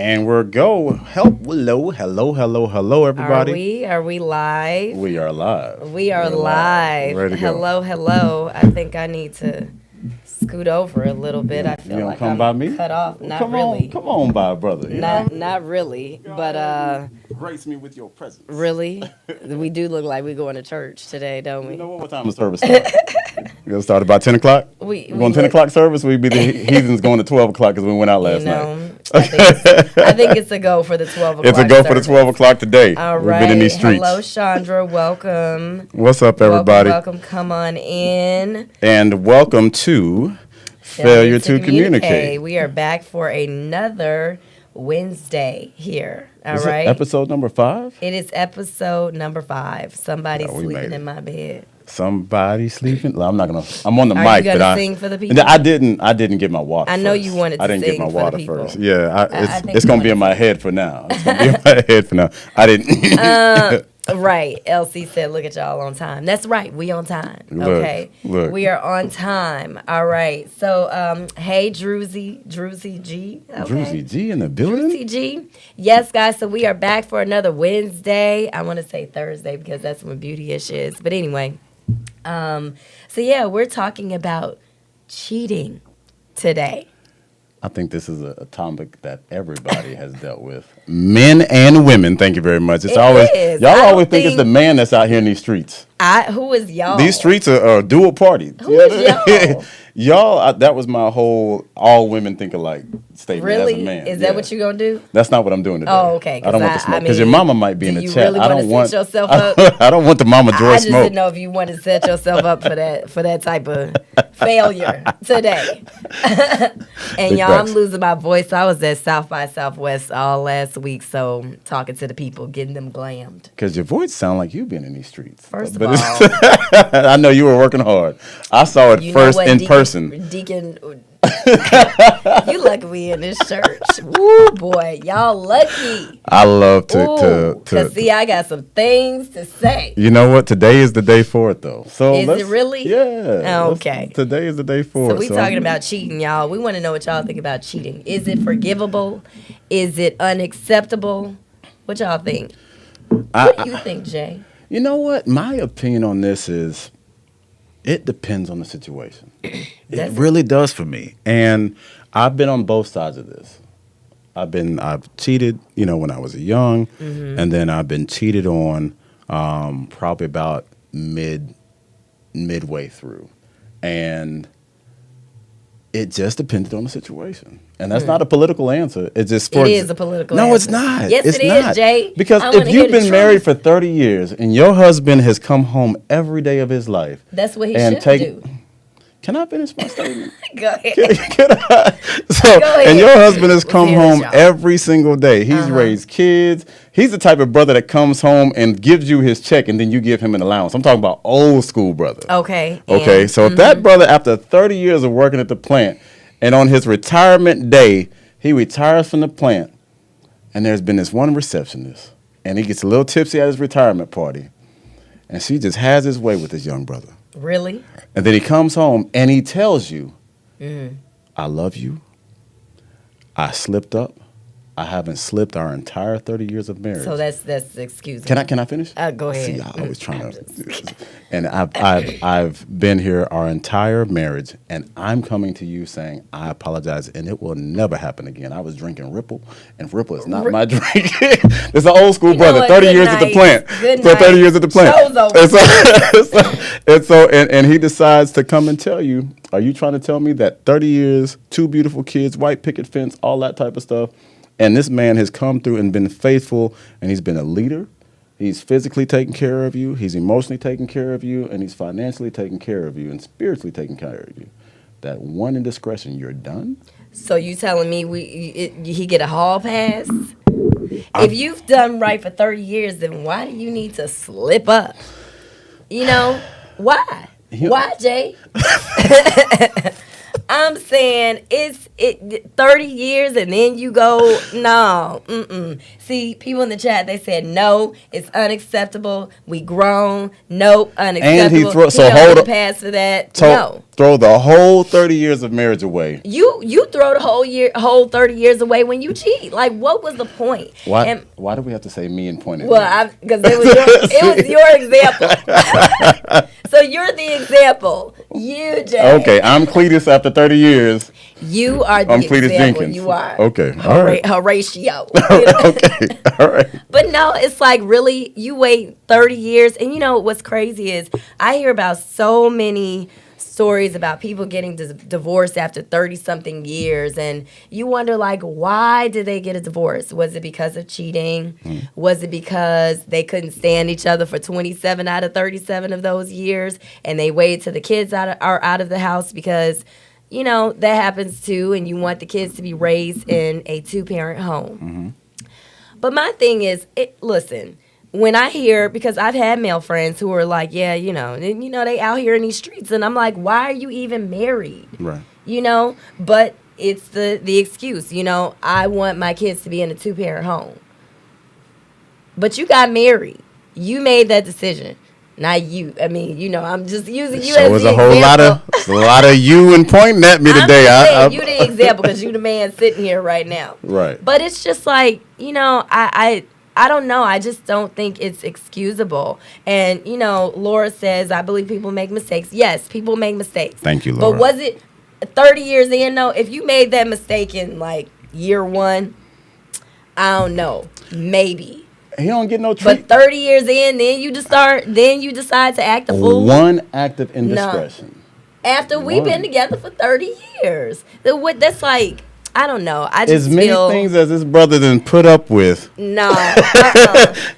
And we're go. Hello, everybody. Are we live? We are live. We are live. Ready to go. Hello. I think I need to scoot over a little bit. I feel You like come I'm by me? cut off. Not come really. On, come on by, brother. Not really. But grace me with your presence. really, we do look like we going to church today, don't we? You know what time the service starts? We're going to start about 10 o'clock? We going 10 o'clock service? We'd be the heathens going to 12 o'clock because we went out last night. I think it's a go for the 12 o'clock. It's a go for the 12 o'clock today. All We've right. been in these streets. Hello, Chandra. Welcome. What's up, everybody? Welcome. Come on in. And welcome to Failure to Communicate. We are back for another Wednesday here. All Is right. it episode number 5? It is episode number 5. Somebody No, we made sleeping it. in my bed. Somebody sleeping. I'm not gonna. I'm on the Are mic. you gonna sing for the people? I didn't get my water. I know first. you wanted to I didn't get sing my for the water people. first. Yeah, I think it's you gonna be in my head for now. It's gonna be in my head for now. I didn't. Right. Elsie said, look at y'all on time. That's right. We on time. Okay. Look. We are on time. All right. So, hey, Druzy G. Okay. Druzy G in the building. Druzy G. Yes, guys. So we are back for another Wednesday. I want to say Thursday because that's when Beauty-ish is. But anyway, so yeah, we're talking about cheating today. I think this is a topic that everybody has dealt with, men and women. Thank you very much. It's is. Y'all always think it's the man that's out here in these streets. Who is y'all? These streets are dual party. Who is y'all? Y'all, that was my whole all women think alike statement Really? as a man. Is that what you're gonna do? That's not what I'm doing today. Oh, okay. I don't want the smoke because mean, your mama might be in the do you chat. really I don't wanna want. set yourself up? I don't want the mama joy I just smoke. didn't know if you want to set yourself up for that type of failure today. And y'all, I'm losing my voice. I was at South by Southwest all last week, so talking to the people, getting them glammed. Because your voice sound like you've been in these streets. First of all, I know you were working hard. I saw it first in person. Deacon, you lucky we in this church. Woo, boy, y'all lucky. I love to see, I got some things to say. You know what? Today is the day for it, though. So is it really? Yeah. Okay. Today is the day for it. So we talking about cheating, y'all. We want to know what y'all think about cheating. Is it forgivable? Is it unacceptable? What y'all think? What do you think, Jay? You know what? My opinion on this is it depends on the situation. It really does for me. And I've been on both sides of this. I've cheated, when I was young, and then I've been cheated on probably about midway through. And it just depended on the situation. And that's not a political answer. It's just it is a political answer. No, it's not. Yes, it is, Jay. Because if you've been married for 30 years and your husband has come home every day of his life. That's what he should do. Can I finish my statement? Go ahead. Can I? Go ahead. And your husband has come home y'all. every single day. He's raised kids. He's the type of brother that comes home and gives you his check and then you give him an allowance. I'm talking about old school brother. Okay. Okay. So if that brother, after 30 years of working at the plant, and on his retirement day, he retires from the plant, and there's been this one receptionist, and he gets a little tipsy at his retirement party, and she just has his way with this young brother. Really? And then he comes home, and he tells you, I love you. I slipped up. I haven't slipped our entire 30 years of marriage. So that's excuse me. Can I finish? Go ahead. See, I was trying to. And I've been here our entire marriage, and I'm coming to you saying I apologize, and it will never happen again. I was drinking Ripple, and Ripple is not my drink. It's an old school brother, 30 years at the plant. Good so night. 30 years at the plant. Show's over. And he decides to come and tell you, are you trying to tell me that 30 years, 2 beautiful kids, white picket fence, all that type of stuff, and this man has come through and been faithful, and he's been a leader. He's physically taking care of you. He's emotionally taking care of you, and he's financially taking care of you and spiritually taking care of you. That one indiscretion, you're done? So you telling me he get a hall pass? If you've done right for 30 years, then why do you need to slip up? Why? Why, Jay? I'm saying it's 30 years and then you go, no. See, people in the chat, they said, no, it's unacceptable. We grown. Nope, unacceptable. And he don't get a pass for that. No. Throw the whole 30 years of marriage away. You throw the whole 30 years away when you cheat. Like, what was the point? Why do we have to say me and point at me? Well, because it was your example. So you're the example. You, Jay. Okay, I'm Cletus after 30 years. You are the I'm Cletus example. Jenkins. You are. Okay, all right. Horatio. Okay, all right. But no, it's like, really, you wait 30 years. And you know what's crazy is I hear about so many stories about people getting divorced after 30-something years, and you wonder, like, why did they get a divorce? Was it because of cheating? Was it because they couldn't stand each other for 27 out of 37 of those years, and they waited till the kids are out of the house? Because, you know, that happens too, and you want the kids to be raised in a two-parent home. But my thing is, listen, when I hear, because I've had male friends who are like, yeah, you know, and, you know, they out here in these streets, and I'm like, why are you even married? Right. You know, but it's the excuse, you know, I want my kids to be in a two-parent home. But you got married. You made that decision. Not you. I mean, you know, I'm just using you as the example. A lot of you and pointing at me today. I'm you the example because you the man sitting here right now. Right. But it's just like, you know, I don't know. I just don't think it's excusable. And, you know, Laura says, I believe people make mistakes. Yes, people make mistakes. Thank you, Laura. But was it 30 years in, though? If you made that mistake in, like, year one, I don't know. Maybe. He don't get no treat. But 30 years in, then you decide to act a fool. One act of indiscretion. No. After we've been together for 30 years. That's like, I don't know. I just as many things as his brother done put up with. No.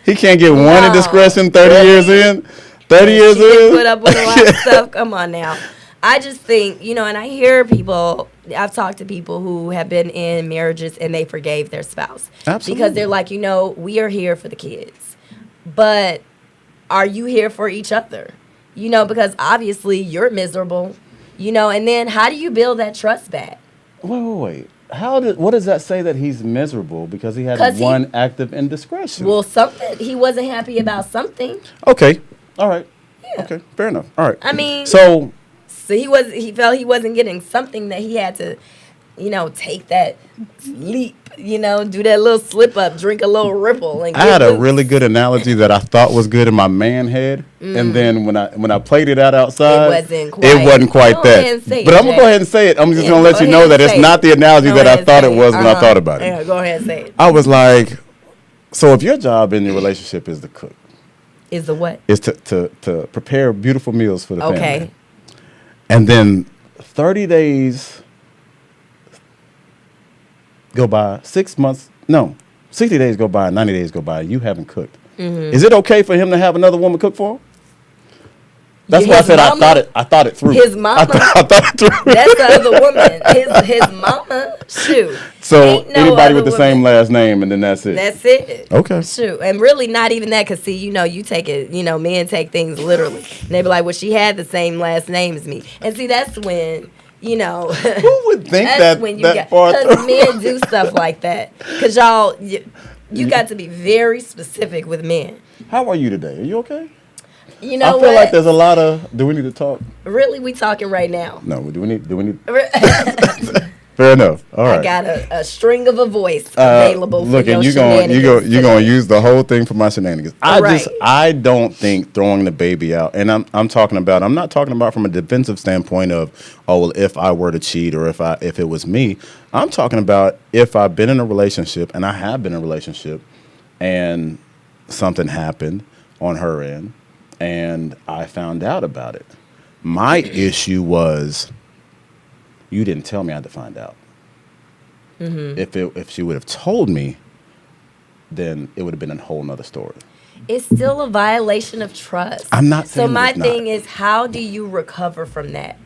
He can't get one indiscretion 30 years in. 30 years in. Put up with a lot of stuff. Come on now. I just think, you know, and I hear people, I've talked to people who have been in marriages and they forgave their spouse. Absolutely. Because they're like, you know, we are here for the kids. But are you here for each other? You know, because obviously you're miserable. You know, and then how do you build that trust back? Wait. What does that say that he's miserable because he had one act of indiscretion? Well, he wasn't happy about something. Okay. All right. Yeah. Okay. Fair enough. All right. I mean, so he felt he wasn't getting something that he had to, you know, take that leap, you know, do that little slip up, drink a little ripple. And I had a really good analogy that I thought was good in my man head, and then when I played it out outside, it wasn't quite that. But I'm gonna go ahead and say it. I'm just gonna let you know that it's not the analogy that I thought it was when I thought about it. Yeah, go ahead and say it. I was like, so if your job in your relationship is to cook, is the what? Is to prepare beautiful meals for the family. Okay. And then 30 days go by, 6 months, no, 60 days go by, 90 days go by, you haven't cooked. Mm-hmm. Is it okay for him to have another woman cook for him? That's why I said I thought it through. His mama. I thought it through. That's the other woman. His mama. Shoot. So anybody with the same last name, and then that's it. That's it. Okay. Shoot, and really not even that, because see, you know, you take it. You know, men take things literally. And they be like, well, she had the same last name as me, and see, that's when. You know, who would think that? When you that far because men do stuff like that. Because y'all, you got to be very specific with men. How are you today? Are you okay? You know, I feel like there's a lot of. Do we need to talk? Really, we talking right now. No, do we need? Fair enough. All right. I got a string of a voice available for your shenanigans. You're gonna use the whole thing for my shenanigans. I don't think throwing the baby out, and I'm not talking about from a defensive standpoint of, oh, well, if I were to cheat or if it was me. I'm talking about if I've been in a relationship, and I have been in a relationship, and something happened on her end, and I found out about it. My issue was, you didn't tell me I had to find out. Mm-hmm. If she would have told me, then it would have been a whole nother story. It's still a violation of trust. I'm not saying so. My thing is, how do you recover from that?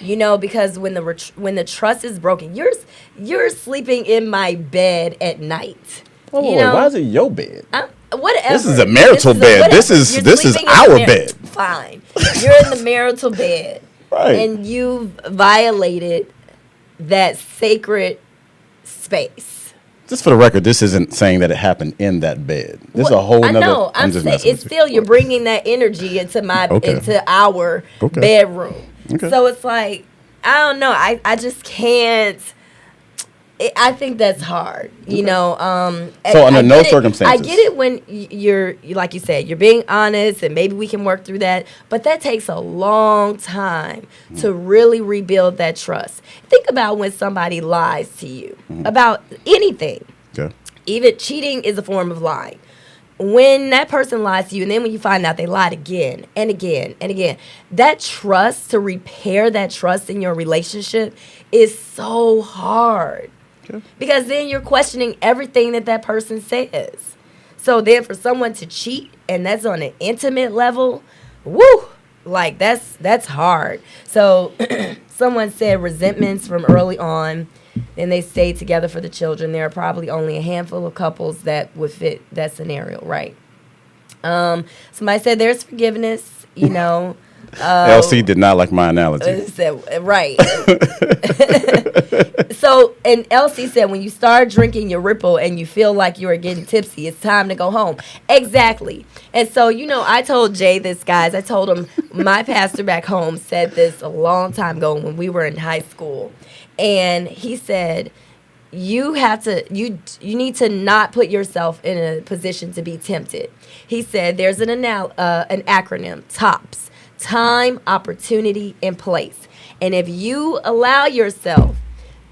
You know, because when the trust is broken, you're sleeping in my bed at night. Oh, why is it your bed? Whatever. This is a marital bed. This is our bed. Fine. You're in the marital bed. Right. And you've violated that sacred space. Just for the record, this isn't saying that it happened in that bed. This is a whole nother. I know. I'm just saying it's still you're bringing that energy into our bedroom. Okay. So it's like, I don't know. I just can't. I think that's hard, you know. So under no circumstances, I get it when you're like you said, you're being honest, and maybe we can work through that. But that takes a long time to really rebuild that trust. Think about when somebody lies to you about anything. Okay. Even cheating is a form of lying. When that person lies to you, and then when you find out they lied again and again and again, that trust, to repair that trust in your relationship is so hard. Okay. Because then you're questioning everything that person says. So then for someone to cheat, and that's on an intimate level, woo, like that's hard. So someone said resentments from early on, and they stayed together for the children. There are probably only a handful of couples that would fit that scenario, right? Somebody said there's forgiveness, you know. LC did not like my analogy. Right. So, and Elsie said, when you start drinking your Ripple and you feel like you are getting tipsy, it's time to go home. Exactly. And so, you know, I told Jay this, guys. I told him my pastor back home said this a long time ago when we were in high school. And he said, you need to not put yourself in a position to be tempted. He said there's an acronym, TOPS, time, opportunity, and place. And if you allow yourself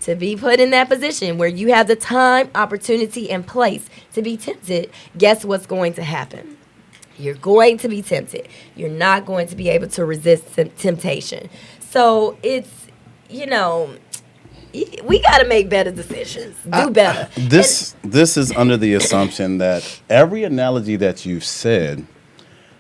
to be put in that position where you have the time, opportunity, and place to be tempted, guess what's going to happen? You're going to be tempted. You're not going to be able to resist temptation. So it's, you know, we got to make better decisions. Do better. This is under the assumption that every analogy that you've said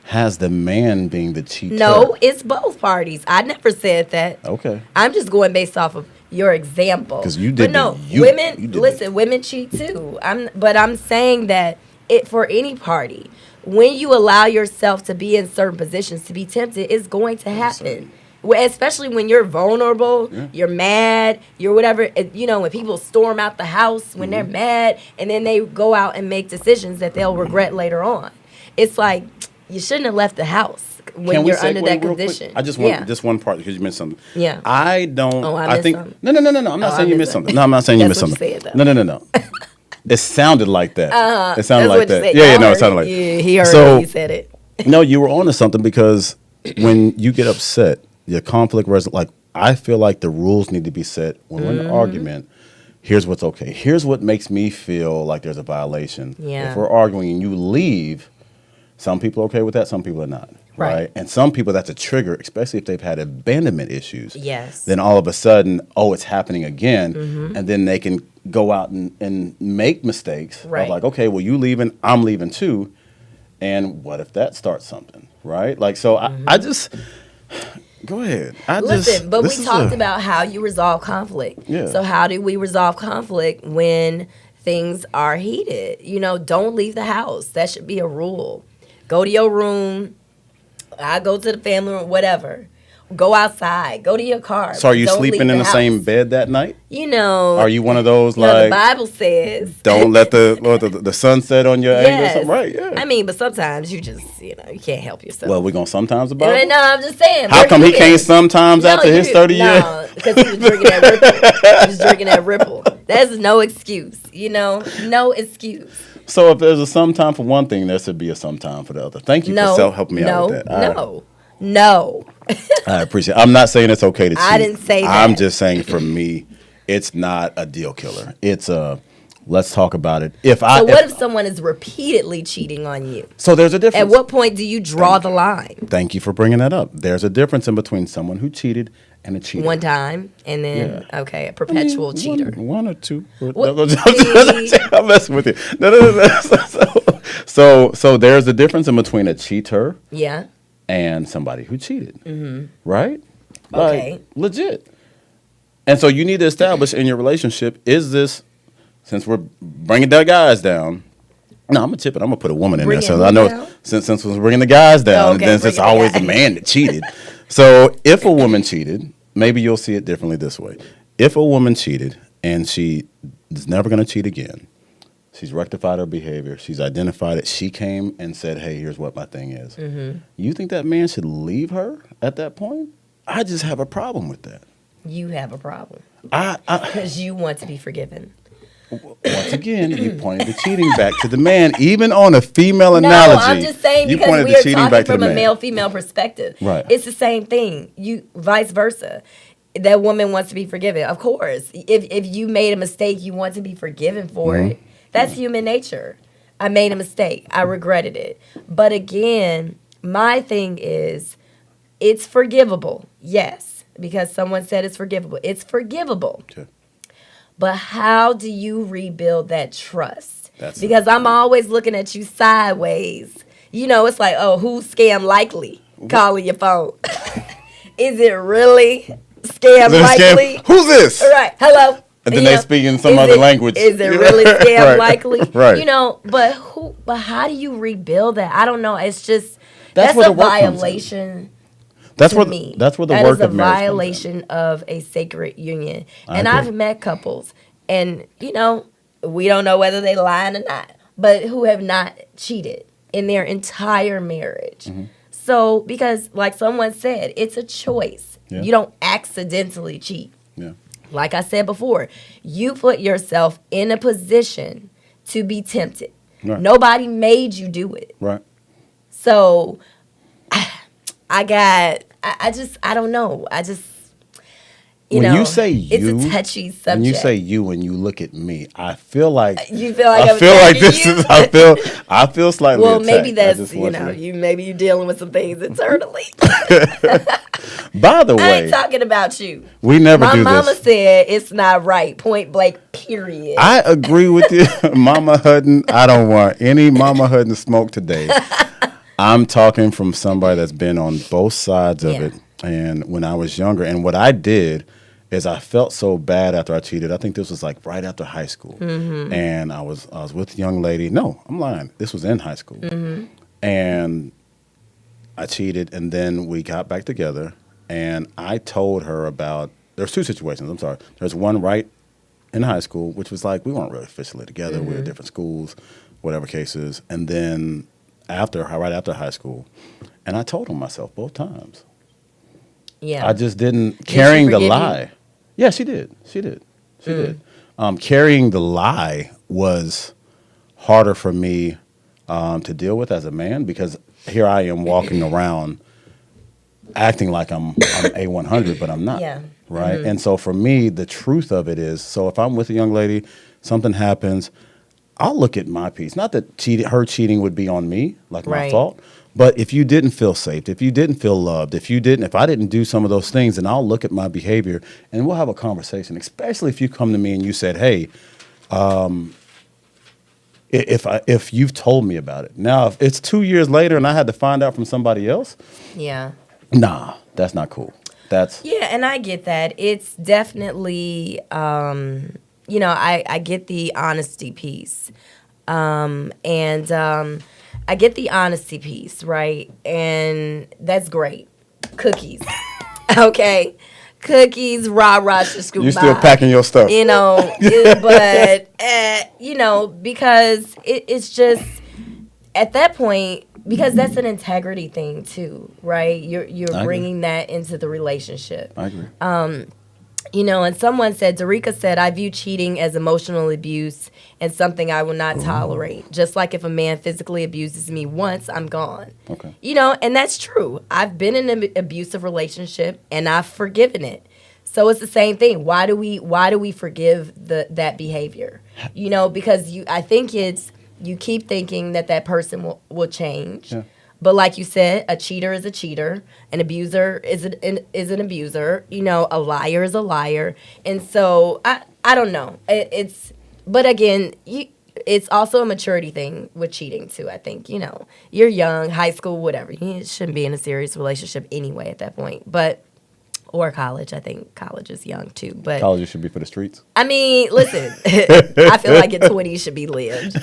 has the man being the cheater. No, it's both parties. I never said that. Okay. I'm just going based off of your example. Because you did. But no, women cheat too. I'm saying that for any party, when you allow yourself to be in certain positions to be tempted, it's going to happen. Especially when you're vulnerable, you're mad, you're whatever. You know, when people storm out the house when they're mad, and then they go out and make decisions that they'll regret later on. It's like, you shouldn't have left the house when you're under that condition. I just want just one part because you missed something. Yeah. I don't. Oh, I think something? No. I'm not saying you missed something. No, I'm not saying you missed something. No. It sounded like that. It sounded like that. Yeah. No, it sounded like. Yeah, he heard you said it. No, you were onto something because when you get upset, your conflict like I feel like the rules need to be set when we're in an argument. Here's what's okay. Here's what makes me feel like there's a violation. Yeah. If we're arguing and you leave, some people are okay with that, some people are not. Right. And some people, that's a trigger, especially if they've had abandonment issues. Yes. Then all of a sudden, it's happening again. And then they can go out and make mistakes. Right. Of like, okay, well, you leaving, I'm leaving too. And what if that starts something? Right? Like, so I just... Go ahead. Listen, we talked about how you resolve conflict. Yeah. So how do we resolve conflict when things are heated? You know, don't leave the house. That should be a rule. Go to your room. I go to the family room, whatever. Go outside. Go to your car. So are you sleeping in the same bed that night? You know. Are you one of those like... the Bible says... Don't let the sun set on your anger or something? Right, yeah. I mean, but sometimes you just, you can't help yourself. Well, we're going to sometimes about it? No, I'm just saying. How come he can't sometimes after his 30 years? No, because he was drinking that Ripple. He was drinking that Ripple. That's no excuse, no excuse. So if there's a sometime for one thing, there should be a sometime for the other. Thank you for helping me out with that. No. I appreciate it. I'm not saying it's okay to cheat. I didn't say that. I'm just saying for me, it's not a deal killer. It's let's talk about it. What if someone is repeatedly cheating on you? So there's a difference. At what point do you draw the line? Thank you for bringing that up. There's a difference in between someone who cheated and a cheater. One time, and then, a perpetual cheater. One or two. I'm messing with you. No. So there's a difference in between a cheater. Yeah. And somebody who cheated, right? Okay. Like, legit. And so you need to establish in your relationship, is this, since we're bringing the guys down, no, I'm going to tip it. I'm going to put a woman in there. So I know since we're bringing the guys down, then it's always the man that cheated. So if a woman cheated, maybe you'll see it differently this way. if a woman cheated and she is never going to cheat again, she's rectified her behavior, she's identified it, she came and said, hey, here's what my thing is. Mm-hmm. You think that man should leave her at that point? I just have a problem with that. You have a problem. Because you want to be forgiven. Once again, you pointed the cheating back to the man, even on a female analogy. No, I'm just saying because we are talking from a male-female perspective. Right. It's the same thing. You vice versa. That woman wants to be forgiven. Of course. If you made a mistake, you want to be forgiven for it. That's human nature. I made a mistake. I regretted it. But again, my thing is, it's forgivable. Yes. Because someone said it's forgivable. It's forgivable. Okay. But how do you rebuild that trust? Because I'm always looking at you sideways. You know, it's like, oh, who's scam likely? Calling your phone. Is it really scam likely? Who's this? All right. Hello. And then they speak in some other language. Is it really scam likely? Right. You know, but how do you rebuild that? I don't know. It's just that's a violation. That's where the work of marriage comes in. That is a violation of a sacred union. And I've met couples, and you know, we don't know whether they lying or not, but who have not cheated in their entire marriage. Mm-hmm. So, because like someone said, it's a choice. Yeah. You don't accidentally cheat. Yeah. Like I said before, you put yourself in a position to be tempted. Right. Nobody made you do it. Right. So, I don't know. When you say you, it's a touchy subject. When you say you and you look at me, I feel like you feel like I feel slightly well, attacked. Maybe that's maybe you're dealing with some things internally. By the way, I ain't talking about you. We never do this. My mama said it's not right. Point blank. Period. I agree with you, Mama Hutton. I don't want any Mama Hutton smoke today. I'm talking from somebody that's been on both sides of it. And when I was younger, and what I did is I felt so bad after I cheated. I think this was like right after high school. Mm-hmm. And I was with a young lady. No, I'm lying. This was in high school. Mm-hmm. And I cheated, and then we got back together. And I told her about, there's two situations. I'm sorry. There's one right in high school, which was like we weren't really officially together. Mm-hmm. We were at different schools, whatever cases. And then right after high school, and I told on myself both times. Yeah, I just didn't carrying the lie. You? Yeah, she did. She did. Carrying the lie was harder for me to deal with as a man because here I am walking around acting like I'm A100, but I'm not. Yeah. Right. Mm-hmm. And so for me, the truth of it is, so if I'm with a young lady, something happens, I'll look at my piece. Not that her cheating would be on me, like my fault. But if you didn't feel safe, if you didn't feel loved, if I didn't do some of those things, then I'll look at my behavior and we'll have a conversation. Especially if you come to me and you said, "Hey, if you've told me about it." Now, if it's 2 years later and I had to find out from somebody else, nah, that's not cool. And I get that. It's definitely. I get the honesty piece. I get the honesty piece, right? And that's great. Cookies. Okay? Cookies, rah-rah, scoop. You're still packing your stuff. You know, because it's just, at that point, because that's an integrity thing too, right? You're bringing that into the relationship. I agree. And someone said, Darika said, I view cheating as emotional abuse and something I will not tolerate. Just like if a man physically abuses me once, I'm gone. Okay. And that's true. I've been in an abusive relationship and I've forgiven it. So it's the same thing. Why do we forgive that behavior? Because I think it's you keep thinking that person will change. Yeah. But like you said, a cheater is a cheater. An abuser is an abuser. A liar is a liar. And so I don't know. But again, it's also a maturity thing with cheating too. I think you're young, high school, whatever. You shouldn't be in a serious relationship anyway at that point. Or college. I think college is young too. But college should be for the streets. I mean, listen. I feel like at 20 should be lived.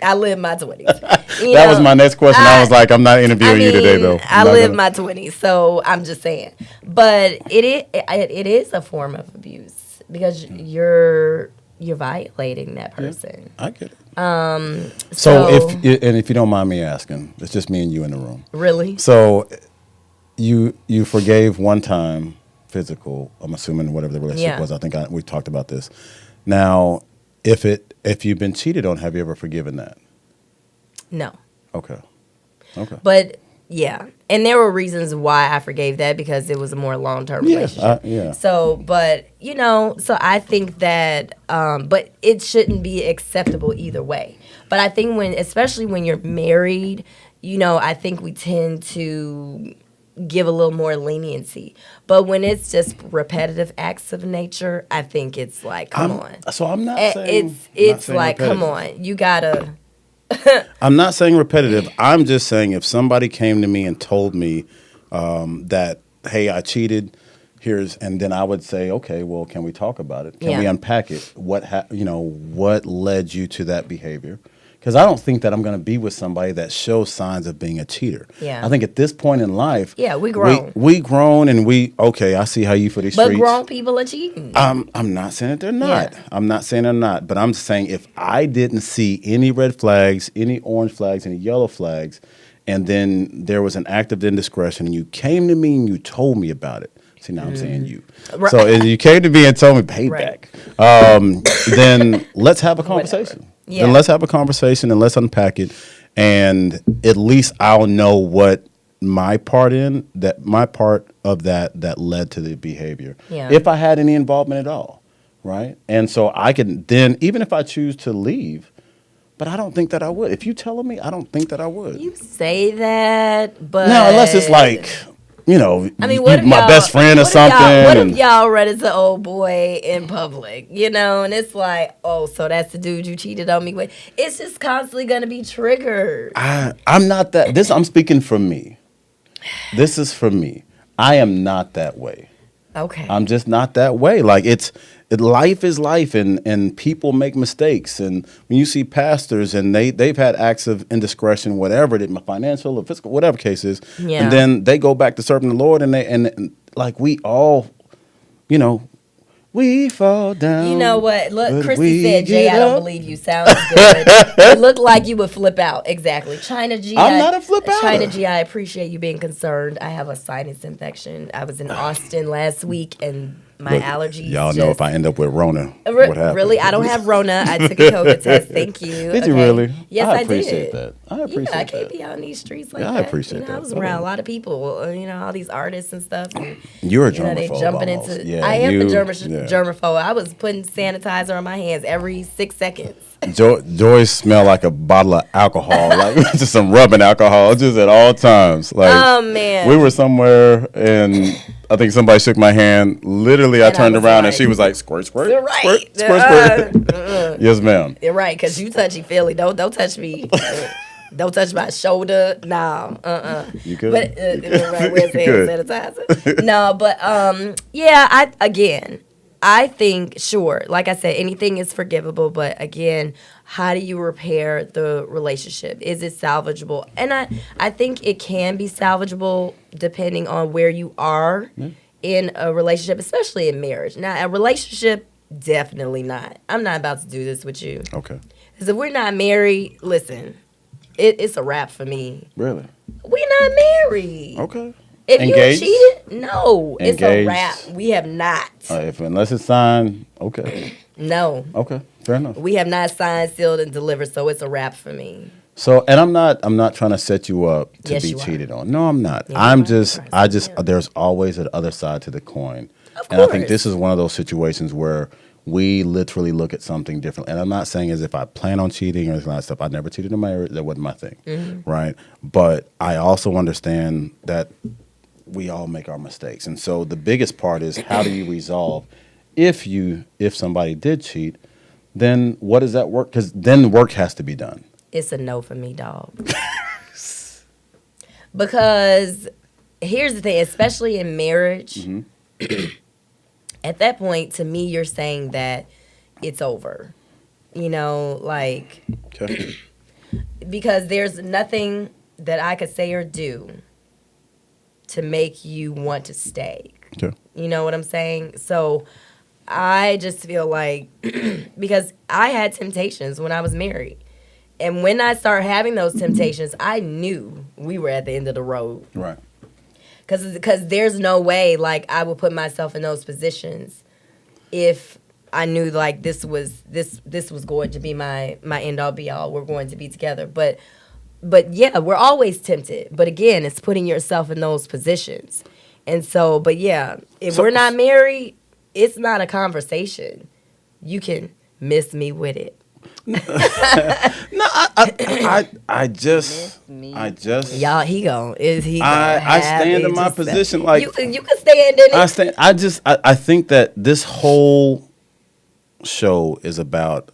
I live my 20s. That was my next question. I was like, I'm not interviewing you today, though. I live my 20s, so I'm just saying. But it is a form of abuse because you're violating that person. Yeah, I get it. So if you don't mind me asking, it's just me and you in the room. Really? So you forgave one time physical, I'm assuming whatever the relationship was. I think we talked about this. Now, if you've been cheated on, have you ever forgiven that? No. Okay. But yeah, and there were reasons why I forgave that because it was a more long-term relationship. Yeah. So, but so I think that, but it shouldn't be acceptable either way. But I think especially when you're married, I think we tend to give a little more leniency. But when it's just repetitive acts of nature, I think it's like, come on. So I'm not saying it's like, come on, you gotta. I'm not saying repetitive. I'm just saying if somebody came to me and told me that, hey, I cheated, and then I would say, okay, well, can we talk about it? Can we unpack it? What led you to that behavior? Because I don't think that I'm going to be with somebody that shows signs of being a cheater. Yeah. I think at this point in life, we grown. We grown, and I see how you for these streets. But grown people are cheating. I'm not saying that they're not. Yeah. I'm not saying they're not. But I'm saying if I didn't see any red flags, any orange flags, any yellow flags, and then there was an act of indiscretion, and you came to me and you told me about it. See, now I'm saying you. Right. So if you came to me and told me payback, then let's have a conversation. Whatever. Yeah. Then let's have a conversation and let's unpack it, and at least I'll know what my part of that led to the behavior. Yeah. If I had any involvement at all, right? And so I can then, even if I choose to leave, but I don't think that I would. If you telling me, I don't think that I would. You say that, but no, unless it's like, I mean, what if my best friend or something. What if y'all run into an old boy in public, and it's like, oh, so that's the dude you cheated on me with. It's just constantly going to be triggered. I'm not that. I'm speaking for me. This is for me. I am not that way. Okay. I'm just not that way. Like life is life, and people make mistakes. And when you see pastors and they've had acts of indiscretion, whatever it is, financial or physical, whatever case is, and then they go back to serving the Lord, and like we all, we fall down. You know what? Look, Christy said, Jay, I don't believe you. Sounds good. It looked like you would flip out. Exactly. China G. I'm not a flip out. China G, I appreciate you being concerned. I have a sinus infection. I was in Austin last week, and my allergies. Y'all know if I end up with Rona, what happens? Really? I don't have Rona. I took a COVID test. Thank you. Did you really? Yes, I appreciate did. that. I appreciate that. I can't be out in these streets like that. I appreciate that. I was around a lot of people, all these artists and stuff. And, you're a germaphobe. They jumping into. I am the germaphobe. I was putting sanitizer on my hands every 6 seconds. Joy smelled like a bottle of alcohol, like just some rubbing alcohol, just at all times. Like, oh man, we were somewhere and I think somebody shook my hand. Literally, I turned around and she was like, "Squirt, squirt, you're right. squirt, squirt." Yes, ma'am. You're right, because you touchy feely. Don't touch me. Don't touch my shoulder. No, You good? But where's the hand sanitizer? No, but I think, sure, like I said, anything is forgivable. But again, how do you repair the relationship? Is it salvageable? And I think it can be salvageable depending on where you are in a relationship, especially in marriage. Now, a relationship, definitely not. I'm not about to do this with you. Okay. Because if we're not married, listen, it's a wrap for me. Really? We're not married. Okay. If Engaged? you cheated, no, Engaged. It's a wrap. We have not. Unless it's signed, okay. No. Okay, fair enough. We have not signed, sealed, and delivered, so it's a wrap for me. So, and I'm not trying to set you up to be cheated on. No, I'm not. Yeah, there's always an other side to the coin. Of and course. I think this is one of those situations where we literally look at something different. And I'm not saying as if I plan on cheating or anything like that stuff. I never cheated in marriage. That wasn't my thing, right? But I also understand that we all make our mistakes. And so the biggest part is how do you resolve if somebody did cheat, then what does that work? Because then work has to be done. It's a no for me, dog. Because here's the thing, especially in marriage, at that point, to me, you're saying that it's over. Okay. because there's nothing that I could say or do to make you want to stay. Okay. You know what I'm saying? So I just feel like because I had temptations when I was married. And when I started having those temptations, I knew we were at the end of the road. Right. Because there's no way, like, I would put myself in those positions if I knew, like, this was going to be my end all be all. We're going to be together. But yeah, we're always tempted. But again, it's putting yourself in those positions. And so, but yeah, if we're not married, it's not a conversation. You can miss me with it. No, I just Y'all, he gon' I stand in my position like you can stand in it. I think that this whole show is about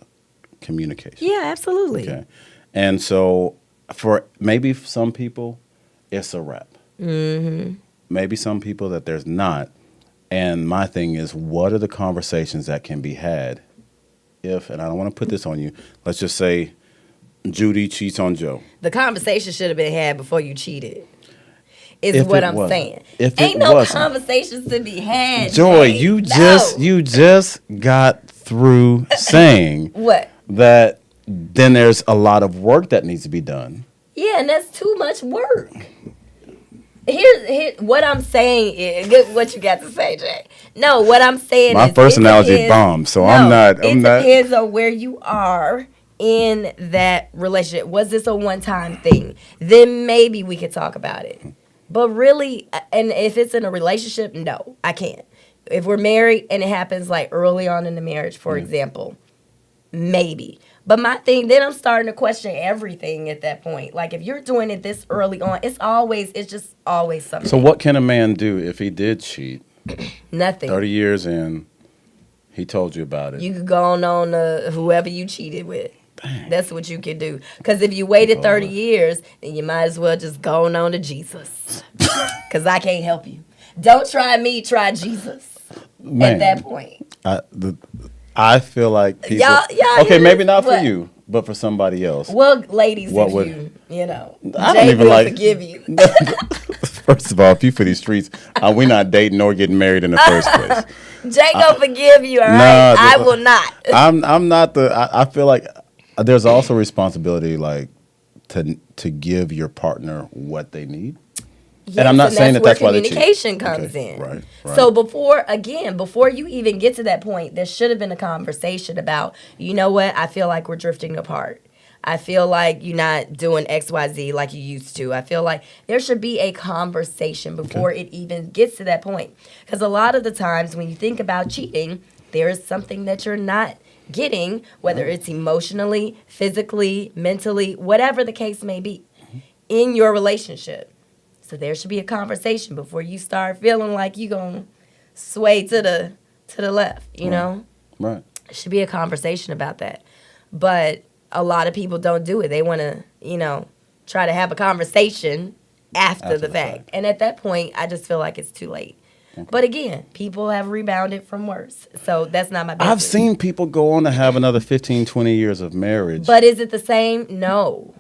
communication. Yeah, absolutely. Okay. And so for maybe some people it's a wrap. Mm-hmm. Maybe some people that there's not. And my thing is, what are the conversations that can be had if, and I don't want to put this on you, let's just say Judy cheats on Joe. The conversation should have been had before you cheated. Is what I'm saying. Ain't no conversations to be had. Joy, Jay. you just got through saying what? That then there's a lot of work that needs to be done. Yeah, and that's too much work. Here's what I'm saying is get what you got to say, Jay. No, what I'm saying my is first analogy is bomb, so I'm not. It depends on where you are in that relationship. Was this a one-time thing? Then maybe we could talk about it. But really, and if it's in a relationship, no, I can't. If we're married and it happens like early on in the marriage, for example, maybe. But my thing, then I'm starting to question everything at that point. Like, if you're doing it this early on, it's just always something. So what can a man do if he did cheat? Nothing. 30 years in, he told you about it. You could go on whoever you cheated with. Dang. That's what you could do. Because if you waited 30 years, then you might as well just go on to Jesus. Because I can't help you. Don't try me, try Jesus. Man, at that point. I feel like people... Y'all okay, maybe not for you, but for somebody else. Well, ladies, what if would, you know, I Jay don't even will forgive you. First of all, if you for these streets, we're not dating or getting married in the first place. Jay gonna forgive you, all right? I will not. I'm not I feel like there's also responsibility, like, to give your partner what they need. Yes, and I'm not saying that's why communication comes in. Right. So before you even get to that point, there should have been a conversation about, you know what, I feel like we're drifting apart. I feel like you're not doing XYZ like you used to. I feel like there should be a conversation before it even gets to that point. Because a lot of the times when you think about cheating, there is something that you're not getting, whether it's emotionally, physically, mentally, whatever the case may be, in your relationship. So there should be a conversation before you start feeling like you're going to sway to the left, you know? Right. There should be a conversation about that. But a lot of people don't do it. They want to, try to have a conversation after the fact. And at that point, I just feel like it's too late. Okay. But again, people have rebounded from worse. So that's not my business. I've seen people go on to have another 15, 20 years of marriage. But is it the same? No.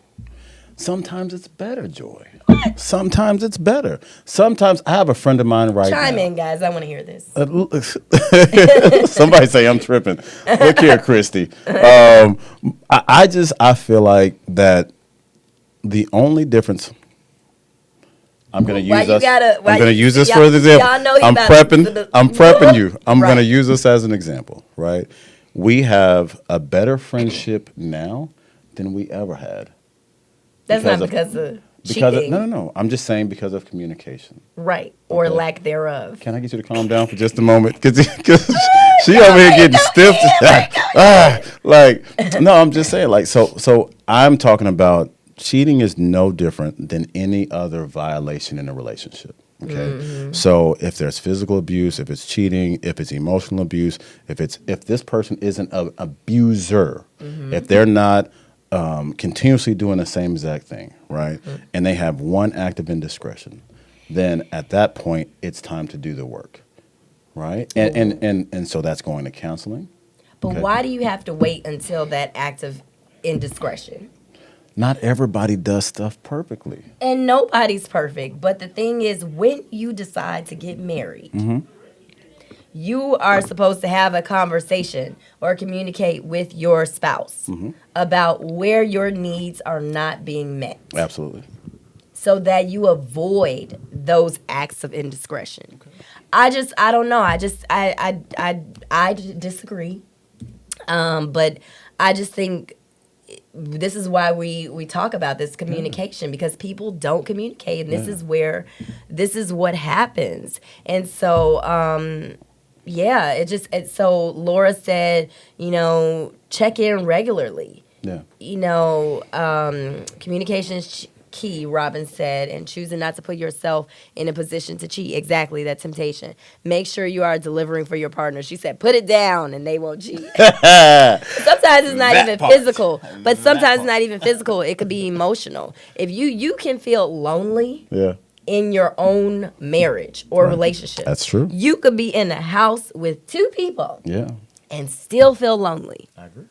Sometimes it's better, Joy. What? Sometimes it's better. Sometimes I have a friend of mine right now. Chime in, guys. I want to hear this. Somebody say I'm tripping. Look here, Christy. I feel like that the only difference. I'm going to use us. I'm going to use this for an example. Y'all know I'm prepping you. I'm going to use this as an example, right? We have a better friendship now than we ever had. That's not because of cheating. No. I'm just saying because of communication. Right. Or lack thereof. Can I get you to calm down for just a moment? Because she over here getting stiff. No, I'm just saying, so I'm talking about cheating is no different than any other violation in a relationship. Okay. Mm-hmm. So if there's physical abuse, if it's cheating, if it's emotional abuse, if this person isn't an abuser, if they're not continuously doing the same exact thing, right? Mm-hmm. And they have one act of indiscretion, then at that point it's time to do the work, right? And so that's going to counseling. But why do you have to wait until that act of indiscretion? Not everybody does stuff perfectly. And nobody's perfect. But the thing is, when you decide to get married, you are supposed to have a conversation or communicate with your spouse about where your needs are not being met. Absolutely. So that you avoid those acts of indiscretion. Okay. I don't know. I disagree. But I just think this is why we talk about this communication, because people don't communicate, and this is what happens. And so so Laura said, check in regularly. Communication is key, Robin said, and choosing not to put yourself in a position to cheat. Exactly, that temptation. Make sure you are delivering for your partner. She said, put it down and they won't cheat. Sometimes it's not even physical, but sometimes it's not even physical. It could be emotional. If you can feel lonely in your own marriage or relationship. That's true. You could be in a house with two people and still feel lonely. I agree.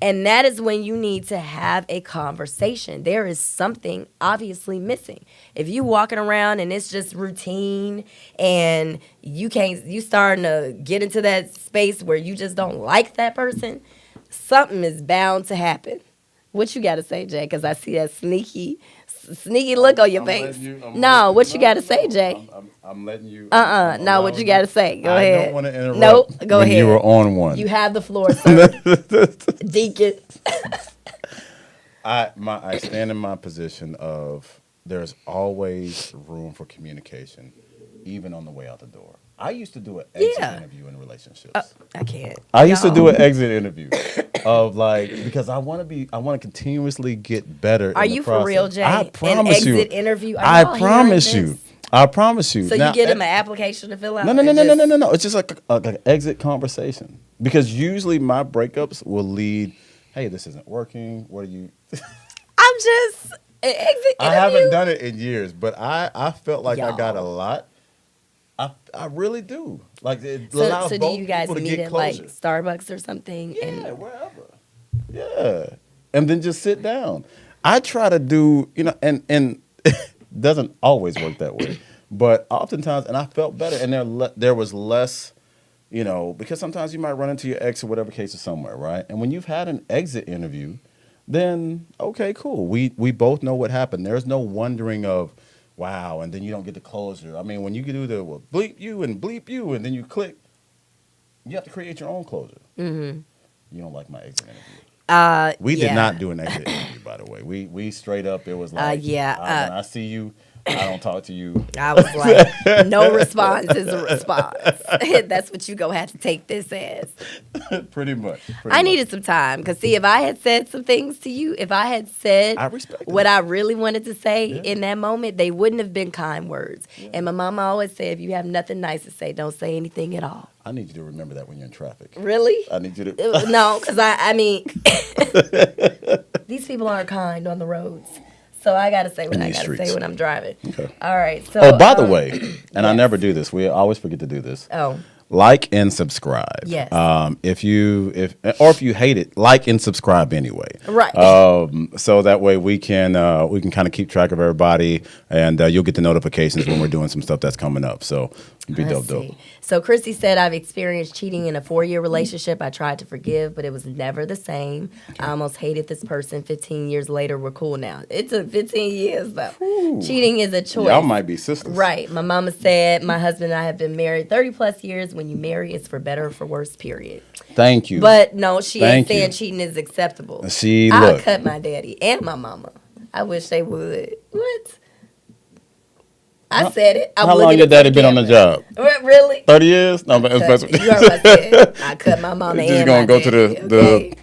And that is when you need to have a conversation. There is something obviously missing. If you walking around and it's just routine and you starting to get into that space where you just don't like that person, something is bound to happen. What you got to say, Jay? Because I see that sneaky look on your face. What you got to say, Jay? I'm letting you. No, what you got to say? Go ahead. I don't want to interrupt. Nope, go ahead. You were on one. You have the floor, sir. Deacon. I stand in my position of there's always room for communication, even on the way out the door. I used to do an exit interview in relationships. I can't. I used to do an exit interview of because I want to continuously get better. Are you for real, Jay? I promise you. An exit interview. I promise you. I promise you. So now, you get them an application to fill out? No. It's just like an exit conversation, because usually my breakups will lead. Hey, this isn't working. What are you? I'm just an exit interview. I haven't done it in years, but I felt like I got a lot. I really do. Like it allows so both do you guys people to meet get at closer. like Starbucks or something? Yeah, wherever. Yeah, and then just sit down. I try to do, and it doesn't always work that way, but oftentimes, and I felt better, and there was less, because sometimes you might run into your ex or whatever case is somewhere, right? And when you've had an exit interview, then okay, cool. We both know what happened. There's no wondering of, wow, and then you don't get the closure. I mean, when you do the bleep you, and then you click, you have to create your own closure. Mm-hmm. You don't like my exit interview. We did not do an exit interview, by the way. We straight up, it was like, when I see you, I don't talk to you. I was like, no response is a response. That's what you gonna have to take this as. Pretty much. I needed some time, because see, if I had said some things to you, if I had said what I really wanted to say in that moment, they wouldn't have been kind words. Yeah. And my mama always said, if you have nothing nice to say, don't say anything at all. I need you to remember that when you're in traffic. Really? I need you to. No, because I mean, these people aren't kind on the roads. So I got to say what I got to say when I'm driving. Okay. All right. So. By the way, and I never do this. We always forget to do this. Oh. Like and subscribe. Yes. If you hate it, like and subscribe anyway. Right. So that way we can kind of keep track of everybody, and you'll get the notifications when we're doing some stuff that's coming up. So be dope. So Christy said, I've experienced cheating in a 4-year relationship. I tried to forgive, but it was never the same. I almost hated this person. 15 years later, we're cool now. It took 15 years, though. Ooh. Cheating is a choice. Y'all might be sisters. Right. My mama said, my husband and I have been married 30-plus years. When you marry, it's for better or for worse, period. Thank you. But no, she ain't saying cheating is acceptable. I'll cut my daddy and my mama. I wish they would. What? I said it. How long your daddy been on the job? Really? 30 years? No, but you heard what I said. I cut my mama and just gonna go to the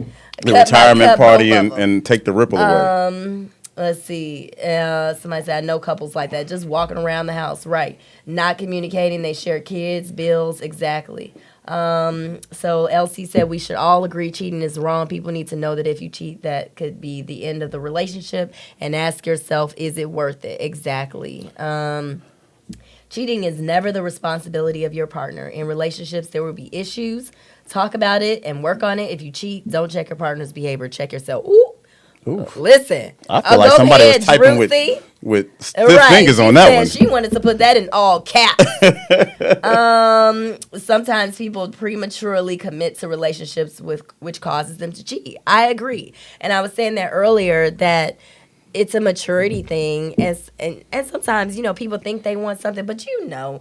retirement party and take the ripple away. Let's see. Somebody said, I know couples like that, just walking around the house, right? Not communicating. They share kids, bills, exactly. So LC said we should all agree cheating is wrong. People need to know that if you cheat, that could be the end of the relationship, and ask yourself, is it worth it? Exactly. Cheating is never the responsibility of your partner. In relationships, there will be issues. Talk about it and work on it. If you cheat, don't check your partner's behavior. Check yourself. Ooh, Oof. Listen. I feel like somebody was typing Drewsy. with stiff fingers on that one. She wanted to put that in all caps. Sometimes people prematurely commit to relationships which causes them to cheat. I agree. And I was saying that earlier that it's a maturity thing, and sometimes people think they want something, but you know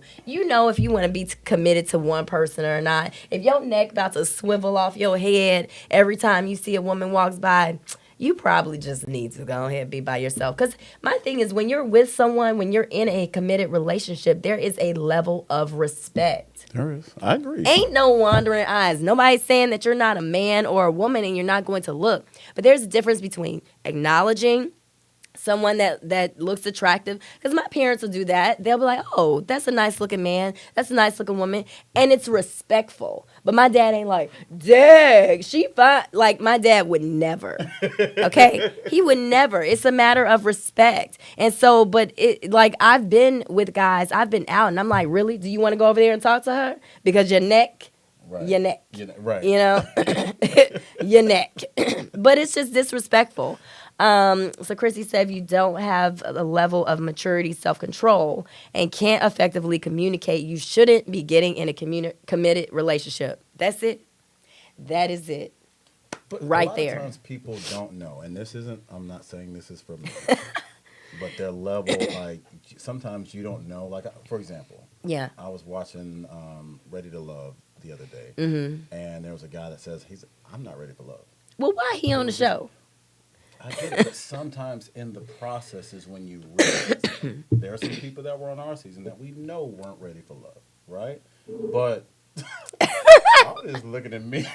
if you want to be committed to one person or not. If your neck about to swivel off your head every time you see a woman walks by, you probably just need to go ahead and be by yourself. Because my thing is, when you're with someone, when you're in a committed relationship, there is a level of respect. There is. I agree. Ain't no wandering eyes. Nobody's saying that you're not a man or a woman and you're not going to look. But there's a difference between acknowledging someone that looks attractive, because my parents will do that. They'll be like, oh, that's a nice looking man, that's a nice looking woman, and it's respectful. But my dad ain't like, dang, she fine. Like, my dad would never. Okay, he would never. It's a matter of respect. And so, but it, like, I've been with guys, I've been out, and I'm like, really, do you want to go over there and talk to her? Because your neck. Right. Your neck, right? Your neck. But it's just disrespectful. So Chrissy said, if you don't have a level of maturity, self-control, and can't effectively communicate, you shouldn't be getting in a committed relationship. That's it. That is it. But right a lot there. Of times people don't know, and this isn't. I'm not saying this is for me, but their level, like sometimes you don't know. Like for example, I was watching Ready to Love the other day, and there was a guy that says I'm not ready for love. Well, why he on the show? I get it, but sometimes in the process is when you realize there are some people that were on our season that we know weren't ready for love, right? But y'all is looking at me.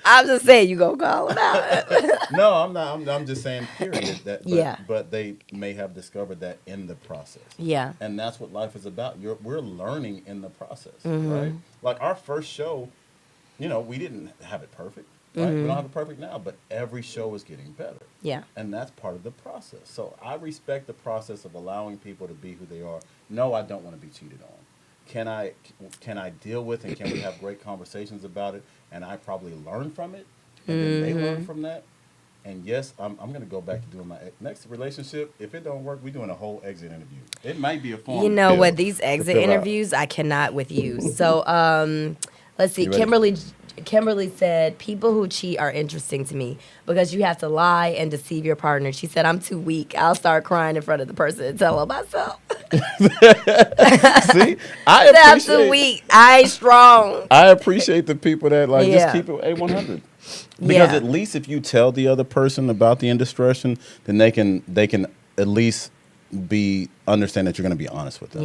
I'm just saying you gonna call him out. No, I'm not. I'm just saying, period. But they may have discovered that in the process. Yeah. And that's what life is about. We're learning in the process, right? Like our first show, we didn't have it perfect. Right? We don't have it perfect now, but every show is getting better. Yeah. And that's part of the process. So I respect the process of allowing people to be who they are. No, I don't want to be cheated on. Can I deal with and can we have great conversations about it? And I probably learn from it, and then they learn from that. And yes, I'm going to go back to doing my next relationship. If it don't work, we're doing a whole exit interview. It might be a form. You know what? These exit interviews, I cannot with you. So let's see. Kimberly said, people who cheat are interesting to me because you have to lie and deceive your partner. She said, I'm too weak. I'll start crying in front of the person and tell them myself. See, I'm too weak. I ain't strong. I appreciate the people that just keep it A100. Because at least if you tell the other person about the indiscretion, then they can at least understand that you're going to be honest with them.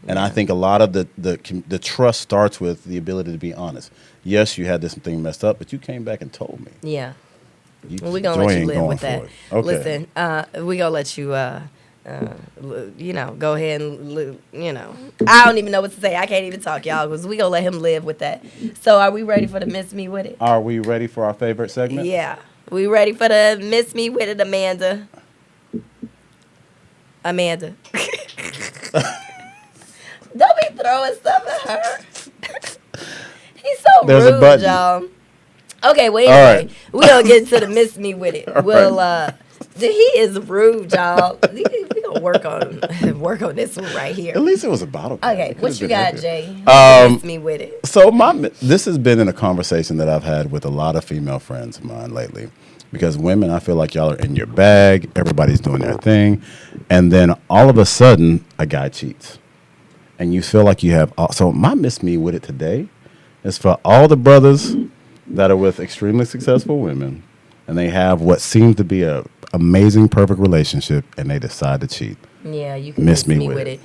And I think a lot of the trust starts with the ability to be honest. Yes, you had this thing messed up, but you came back and told me. Yeah. We're going to let you live with that. Okay. Listen, we're going to let you, go ahead and, I don't even know what to say. I can't even talk, y'all, because we're going to let him live with that. So are we ready for the Miss Me With It? Are we ready for our favorite segment? Yeah. We ready for the Miss Me With It, Amanda? Amanda. Don't be throwing stuff at her. He's so rude, y'all. Okay, well, anyway, we're going to get into the Miss Me With It. He is rude, y'all. We going to work on this one right here. At least it was a bottle. Okay, what you got, Jay? Miss Me With It. So this has been in a conversation that I've had with a lot of female friends of mine lately. Because women, I feel like y'all are in your bag. Everybody's doing their thing. And then all of a sudden, a guy cheats. And you feel like you have... So my Miss Me With It today is for all the brothers that are with extremely successful women. And they have what seems to be a amazing, perfect relationship. And they decide to cheat. Yeah, you can miss me with it.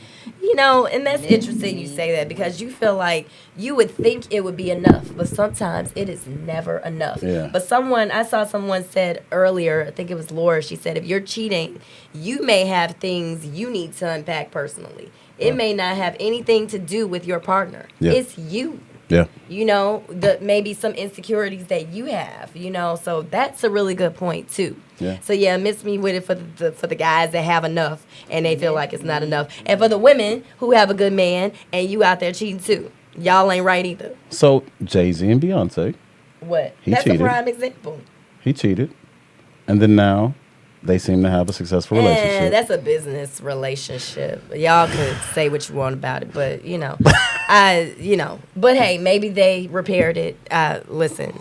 And that's interesting you say that because you feel like you would think it would be enough, but sometimes it is never enough. Yeah. But I saw someone said earlier, I think it was Laura, she said, if you're cheating, you may have things you need to unpack personally. It may not have anything to do with your partner. Yeah. It's you. Yeah. Maybe some insecurities that you have, so that's a really good point too. Yeah. So Miss Me With It for the guys that have enough and they feel like it's not enough. And for the women who have a good man and you out there cheating too. Y'all ain't right either. So Jay-Z and Beyonce. What? That's cheated. A prime example. He cheated. And then now they seem to have a successful relationship. That's a business relationship. Y'all could say what you want about it, but but hey, maybe they repaired it. Listen.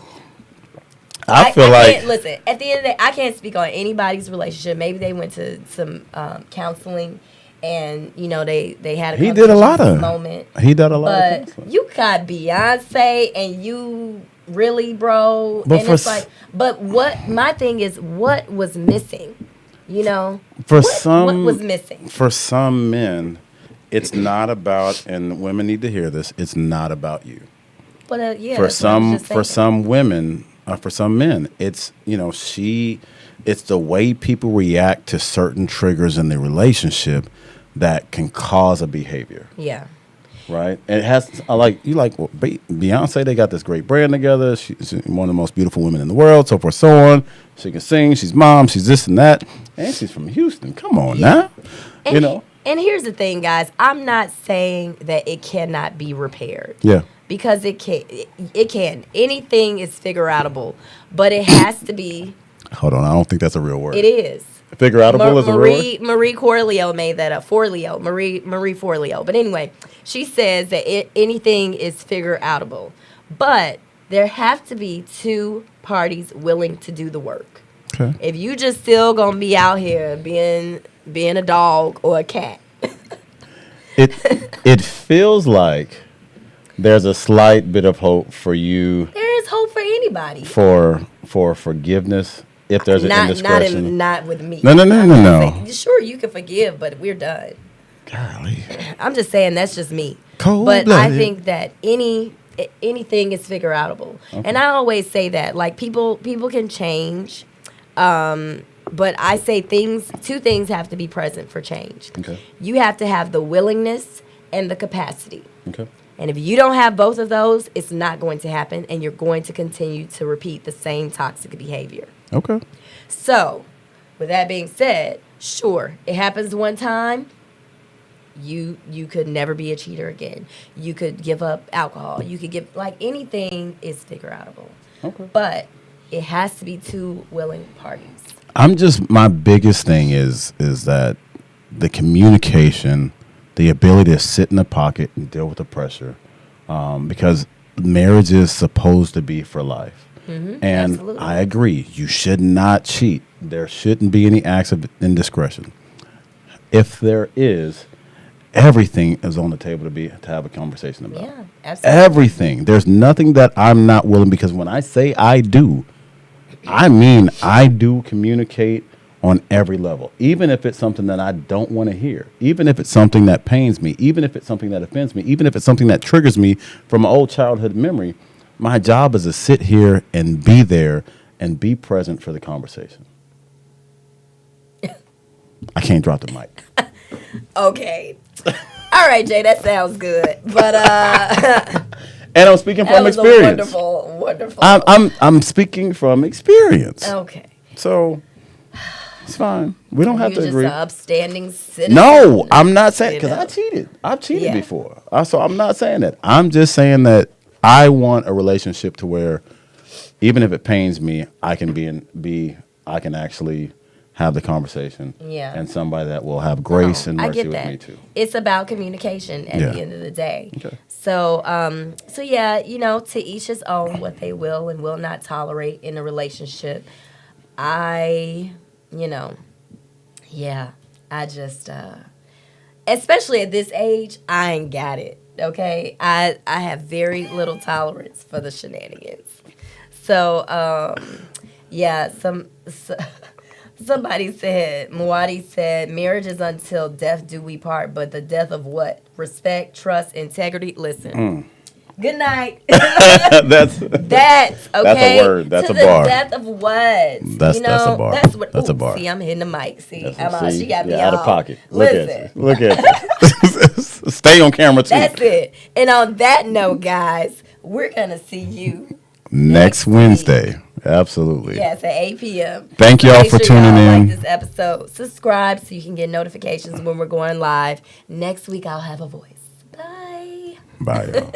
I feel like listen, at the end of the day, I can't speak on anybody's relationship. Maybe they went to some counseling and they had a he did a lot of moment. He did a lot but you got Beyonce and you really, bro, but and it's like, but what my thing is, what was missing? What was missing? For some men, it's not about, and women need to hear this, it's not about you. But for some women, for some men, it's it's the way people react to certain triggers in the relationship that can cause a behavior. Yeah. Right? And it has, Beyonce, they got this great brand together. She's one of the most beautiful women in the world, so forth, so on. She can sing, she's mom, she's this and that. And she's from Houston. Come on now. And here's the thing, guys. I'm not saying that it cannot be repaired. Yeah. Because it can. It can. Anything is figure outable, but it has to be. Hold on, I don't think that's a real word. It is. Figure outable is a real word? Marie Forleo made that up. Marie Forleo. But anyway, she says that anything is figure outable, but there have to be two parties willing to do the work. Okay. If you just still gonna be out here being a dog or a cat, it feels like there's a slight bit of hope for you. There is hope for anybody. For forgiveness. If there's an indiscretion. Not with me. No. Sure, you can forgive, but we're done. Golly. I'm just saying that's just me. Cold-blooded. But I think that anything is figure outable. Okay. And I always say that. Like, people can change. But I say two things have to be present for change. Okay. You have to have the willingness and the capacity. Okay. And if you don't have both of those, it's not going to happen, and you're going to continue to repeat the same toxic behavior. Okay. So, with that being said, sure, it happens one time. You could never be a cheater again. You could give up alcohol. You could give, anything is figure outable. Okay. But it has to be two willing parties. My biggest thing is that the communication, the ability to sit in the pocket and deal with the pressure, because marriage is supposed to be for life. Mm-hmm, and absolutely. I agree. You should not cheat. There shouldn't be any acts of indiscretion. If there is, everything is on the table to have a conversation about. Yeah, absolutely. Everything. There's nothing that I'm not willing, because when I say I do, I mean I do communicate on every level, even if it's something that I don't want to hear, even if it's something that pains me, even if it's something that offends me, even if it's something that triggers me from an old childhood memory. My job is to sit here and be there and be present for the conversation. I can't drop the mic. Okay. All right, Jay, that sounds good. But and I'm speaking from experience. Wonderful. I'm speaking from experience. Okay. So it's fine. We don't have to agree. You're just an upstanding citizen. No, I'm not saying, because I cheated. I've cheated before. So I'm not saying that. I'm just saying that I want a relationship to where, even if it pains me, I can I can actually have the conversation. Yeah. And somebody that will have grace and mercy with me too. It's about communication at the end of the day. Okay. So, to each his own, what they will and will not tolerate in a relationship. I just, especially at this age, I ain't got it. Okay, I have very little tolerance for the shenanigans. So, somebody said, Mwadi said, marriage is until death do we part, but the death of what? Respect, trust, integrity. Listen. Good night. That's okay. That's a word. That's a bar. The death of what? That's a bar. That's a bar. See, I'm hitting the mic. See, she got me out of pocket. Listen. Look at you. Stay on camera too. That's it. And on that note, guys, we're gonna see you next Wednesday. Absolutely. Yes, at 8 p.m. Thank y'all for tuning in. Like this episode. Subscribe so you can get notifications when we're going live. Next week, I'll have a voice. Bye. Bye, y'all.